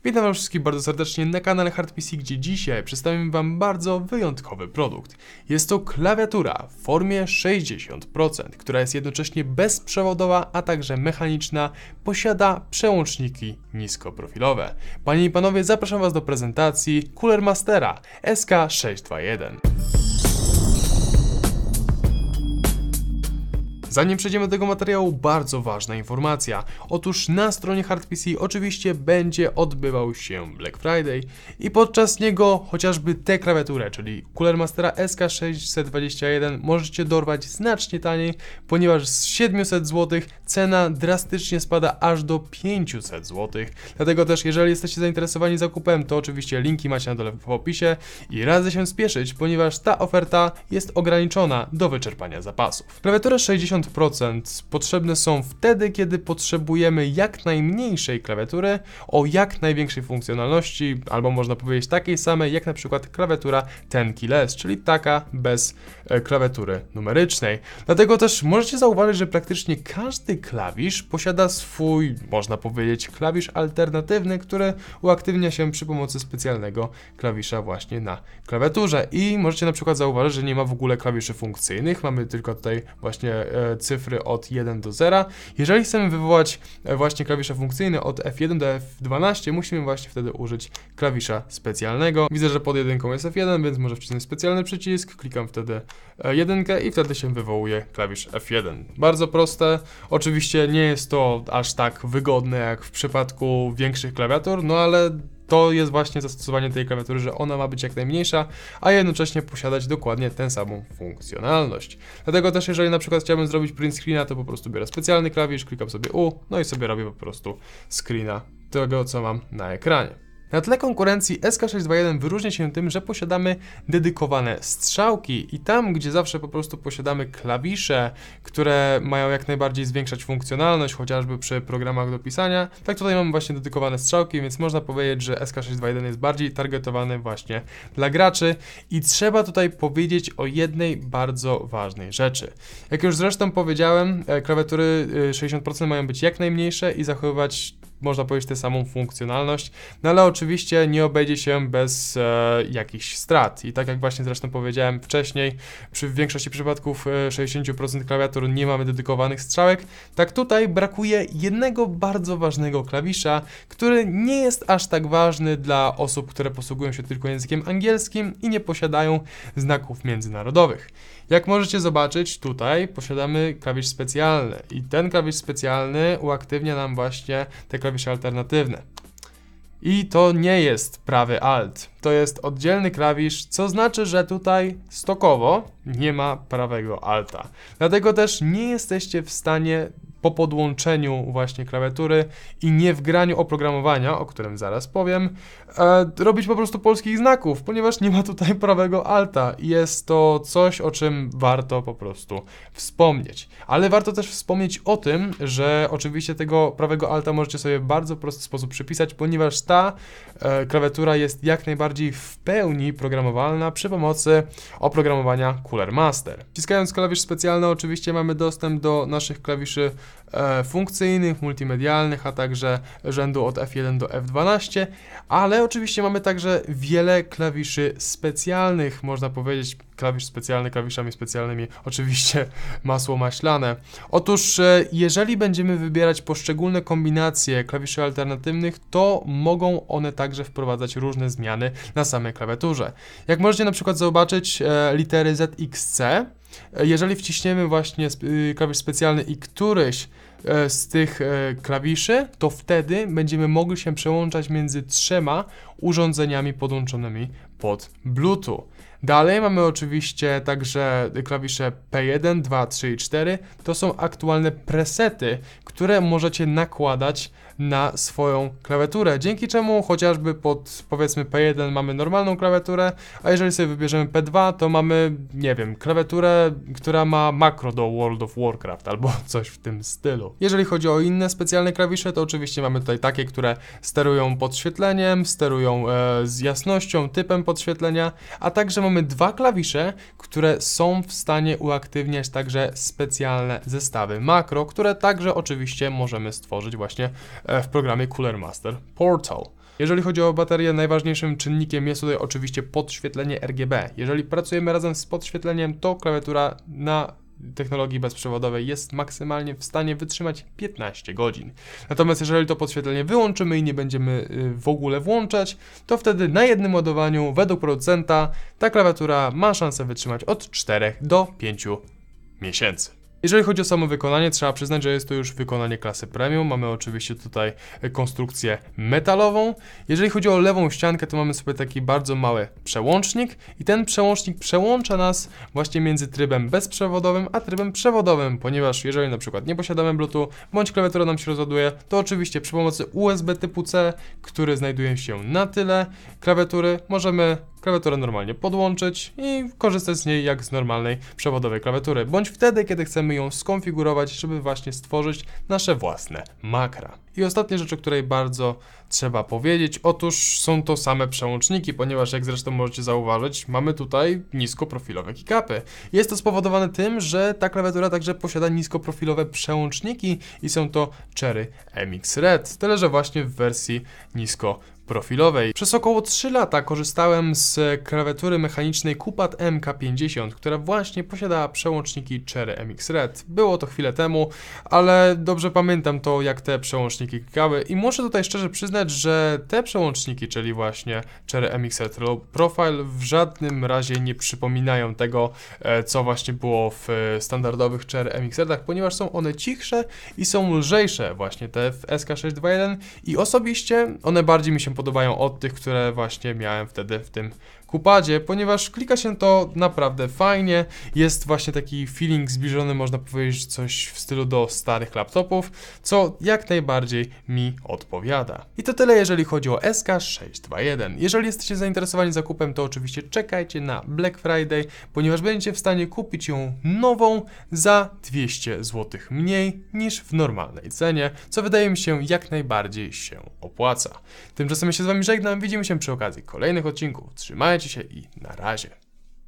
Witam was wszystkich bardzo serdecznie na kanale HardPC, gdzie dzisiaj przedstawimy wam bardzo wyjątkowy produkt. Jest to klawiatura w formie 60%, która jest jednocześnie bezprzewodowa, a także mechaniczna, posiada przełączniki niskoprofilowe. Panie i panowie, zapraszam was do prezentacji Cooler Mastera SK621. Zanim przejdziemy do tego materiału, bardzo ważna informacja. Otóż na stronie HardPC oczywiście będzie odbywał się Black Friday i podczas niego chociażby tę klawiaturę, czyli Cooler Mastera SK621 możecie dorwać znacznie taniej, ponieważ z 700 zł cena drastycznie spada aż do 500 zł. Dlatego też, jeżeli jesteście zainteresowani zakupem, to oczywiście linki macie na dole w opisie i radzę się spieszyć, ponieważ ta oferta jest ograniczona do wyczerpania zapasów. Klawiatury 60% potrzebne są wtedy, kiedy potrzebujemy jak najmniejszej klawiatury o jak największej funkcjonalności, albo można powiedzieć takiej samej jak na przykład klawiatura 10 keyless, czyli taka bez klawiatury numerycznej. Dlatego też możecie zauważyć, że praktycznie każdy klawisz posiada swój, można powiedzieć, klawisz alternatywny, który uaktywnia się przy pomocy specjalnego klawisza właśnie na klawiaturze. I możecie na przykład zauważyć, że nie ma w ogóle klawiszy funkcyjnych, mamy tylko tutaj właśnie cyfry od 1 do 0. Jeżeli chcemy wywołać właśnie klawisze funkcyjne od F1 do F12, musimy właśnie wtedy użyć klawisza specjalnego. Widzę, że pod jedynką jest F1, więc może wcisnąć specjalny przycisk, klikam wtedy jedynkę i wtedy się wywołuje klawisz F1. Bardzo proste. Oczywiście nie jest to aż tak wygodne jak w przypadku większych klawiatur, no ale to jest właśnie zastosowanie tej klawiatury, że ona ma być jak najmniejsza, a jednocześnie posiadać dokładnie tę samą funkcjonalność. Dlatego też, jeżeli na przykład chciałbym zrobić print screena, to po prostu biorę specjalny klawisz, klikam sobie U, no i sobie robię po prostu screena tego, co mam na ekranie. Na tle konkurencji SK621 wyróżnia się tym, że posiadamy dedykowane strzałki i tam, gdzie zawsze po prostu posiadamy klawisze, które mają jak najbardziej zwiększać funkcjonalność, chociażby przy programach do pisania, tak tutaj mamy właśnie dedykowane strzałki, więc można powiedzieć, że SK621 jest bardziej targetowany właśnie dla graczy i trzeba tutaj powiedzieć o jednej bardzo ważnej rzeczy. Jak już zresztą powiedziałem, klawiatury 60% mają być jak najmniejsze i zachowywać, można powiedzieć, tę samą funkcjonalność, no ale oczywiście nie obejdzie się bez jakichś strat. I tak jak właśnie zresztą powiedziałem wcześniej, w większości przypadków 60% klawiatur nie mamy dedykowanych strzałek, tak tutaj brakuje jednego bardzo ważnego klawisza, który nie jest aż tak ważny dla osób, które posługują się tylko językiem angielskim i nie posiadają znaków międzynarodowych. Jak możecie zobaczyć, tutaj posiadamy klawisz specjalny i ten klawisz specjalny uaktywnia nam właśnie te klawisze alternatywne. I to nie jest prawy Alt, to jest oddzielny klawisz, co znaczy, że tutaj stokowo nie ma prawego Alta. Dlatego też nie jesteście w stanie po podłączeniu właśnie klawiatury i nie wgraniu oprogramowania, o którym zaraz powiem, robić po prostu polskich znaków, ponieważ nie ma tutaj prawego Alta. Jest to coś, o czym warto po prostu wspomnieć. Ale warto też wspomnieć o tym, że oczywiście tego prawego Alta możecie sobie w bardzo prosty sposób przypisać, ponieważ ta klawiatura jest jak najbardziej w pełni programowalna przy pomocy oprogramowania Cooler Master. Wciskając klawisz specjalny oczywiście mamy dostęp do naszych klawiszy funkcyjnych, multimedialnych, a także rzędu od F1 do F12, ale oczywiście mamy także wiele klawiszy specjalnych, można powiedzieć, klawisz specjalny klawiszami specjalnymi, oczywiście masło maślane. Otóż jeżeli będziemy wybierać poszczególne kombinacje klawiszy alternatywnych, to mogą one także wprowadzać różne zmiany na samej klawiaturze. Jak możecie na przykład zobaczyć litery ZXC, jeżeli wciśniemy właśnie klawisz specjalny i któryś z tych klawiszy, to wtedy będziemy mogli się przełączać między trzema urządzeniami podłączonymi pod Bluetooth. Dalej mamy oczywiście także klawisze P1, 2, 3 i 4. To są aktualne presety, które możecie nakładać na swoją klawiaturę, dzięki czemu chociażby pod, powiedzmy, P1 mamy normalną klawiaturę, a jeżeli sobie wybierzemy P2, to mamy, nie wiem, klawiaturę, która ma makro do World of Warcraft albo coś w tym stylu. Jeżeli chodzi o inne specjalne klawisze, to oczywiście mamy tutaj takie, które sterują podświetleniem, sterują z jasnością, typem podświetlenia, a także mamy dwa klawisze, które są w stanie uaktywniać także specjalne zestawy makro, które także oczywiście możemy stworzyć właśnie w programie Cooler Master Portal. Jeżeli chodzi o baterię, najważniejszym czynnikiem jest tutaj oczywiście podświetlenie RGB. Jeżeli pracujemy razem z podświetleniem, to klawiatura na technologii bezprzewodowej jest maksymalnie w stanie wytrzymać 15 godzin. Natomiast jeżeli to podświetlenie wyłączymy i nie będziemy w ogóle włączać, to wtedy na jednym ładowaniu według producenta ta klawiatura ma szansę wytrzymać od 4 do 5 miesięcy. Jeżeli chodzi o samo wykonanie, trzeba przyznać, że jest to już wykonanie klasy premium. Mamy oczywiście tutaj konstrukcję metalową. Jeżeli chodzi o lewą ściankę, to mamy sobie taki bardzo mały przełącznik i ten przełącznik przełącza nas właśnie między trybem bezprzewodowym a trybem przewodowym, ponieważ jeżeli na przykład nie posiadamy Bluetooth, bądź klawiatura nam się rozładuje, to oczywiście przy pomocy USB typu C, który znajduje się na tyle klawiatury, możemy klawiaturę normalnie podłączyć i korzystać z niej jak z normalnej przewodowej klawiatury, bądź wtedy, kiedy chcemy ją skonfigurować, żeby właśnie stworzyć nasze własne makra. I ostatnia rzecz, o której bardzo trzeba powiedzieć, otóż są to same przełączniki, ponieważ jak zresztą możecie zauważyć, mamy tutaj niskoprofilowe kickupy. Jest to spowodowane tym, że ta klawiatura także posiada niskoprofilowe przełączniki i są to Cherry MX Red, tyle że właśnie w wersji niskoprofilowej. Przez około 3 lata korzystałem z klawiatury mechanicznej Cupad MK50, która właśnie posiadała przełączniki Cherry MX Red. Było to chwilę temu, ale dobrze pamiętam to, jak te przełączniki klikały i muszę tutaj szczerze przyznać, że te przełączniki, czyli właśnie Cherry MX Red Low Profile, w żadnym razie nie przypominają tego, co właśnie było w standardowych Cherry MX Redach, ponieważ są one cichsze i są lżejsze, właśnie te w SK621 i osobiście one bardziej mi się podobają od tych, które właśnie miałem wtedy w tym Cupadzie, ponieważ klika się to naprawdę fajnie, jest właśnie taki feeling zbliżony, można powiedzieć, coś w stylu do starych laptopów, co jak najbardziej mi odpowiada. I to tyle, jeżeli chodzi o SK621. Jeżeli jesteście zainteresowani zakupem, to oczywiście czekajcie na Black Friday, ponieważ będziecie w stanie kupić ją nową za 200 zł mniej niż w normalnej cenie, co wydaje mi się jak najbardziej się opłaca. Tymczasem ja się z wami żegnam, widzimy się przy okazji kolejnych odcinków. Trzymajcie się i na razie.